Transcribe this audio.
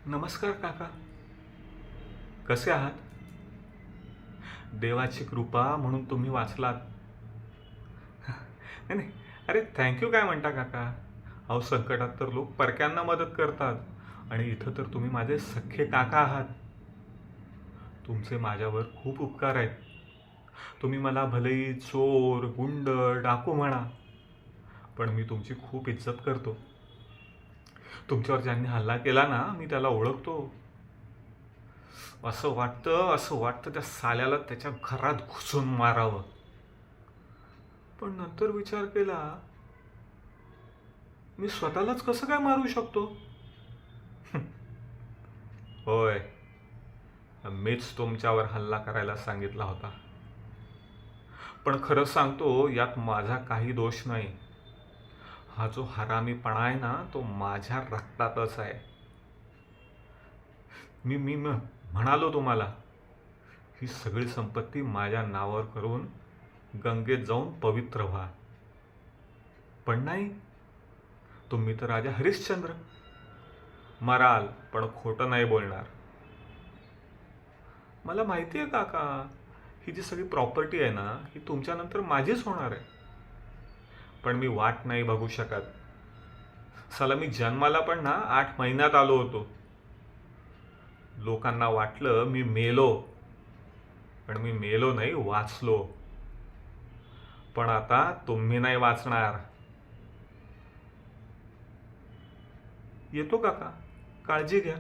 नमस्कार काका. कसे आहात? देवाची कृपा म्हणून तुम्ही वाचलात. नाही नाही. अरे थँक्यू काय म्हणता काका. अहो संकटात तर लोक परक्यांना मदत करतात आणि इथं तर तुम्ही माझे सख्खे काका आहात. तुमचे माझ्यावर खूप उपकार आहेत. तुम्ही मला भलेही चोर गुंड डाकू म्हणा, पण मी तुमची खूप इज्जत करतो. तुमच्यावर ज्यांनी हल्ला केला ना, मी त्याला ओळखतो. असं वाटतं त्या साल्याला त्याच्या घरात घुसून मारावं. पण नंतर विचार केला, मी स्वतःलाच कसं काय मारू शकतो. होय, मीच तुमच्यावर हल्ला करायला सांगितला होता. पण खरं सांगतो, यात माझा काही दोष नाही. हा जो हरामीपणा आहे ना, तो माझ्या रक्तातच आहे. मी म्हणालो तुम्हाला, ही सगळी संपत्ती माझ्या नावावर करून गंगेत जाऊन पवित्र व्हा. पण नाही, तुम्ही तर राजा हरिश्चंद्र. मराल पण खोटं नाही बोलणार. मला माहिती आहे काका, ही जी सगळी प्रॉपर्टी आहे ना, ही तुमच्यानंतर माझीच होणार आहे. पण मी वाट नाही बघू शकत. साला मी जन्माला पण ना 8 महिन्यात आलो होतो. लोकांना वाटलं मी मेलो, पण मी मेलो नाही, वाचलो. पण आता तुम्ही नाही वाचणार. येतो काका, काळजी घ्या.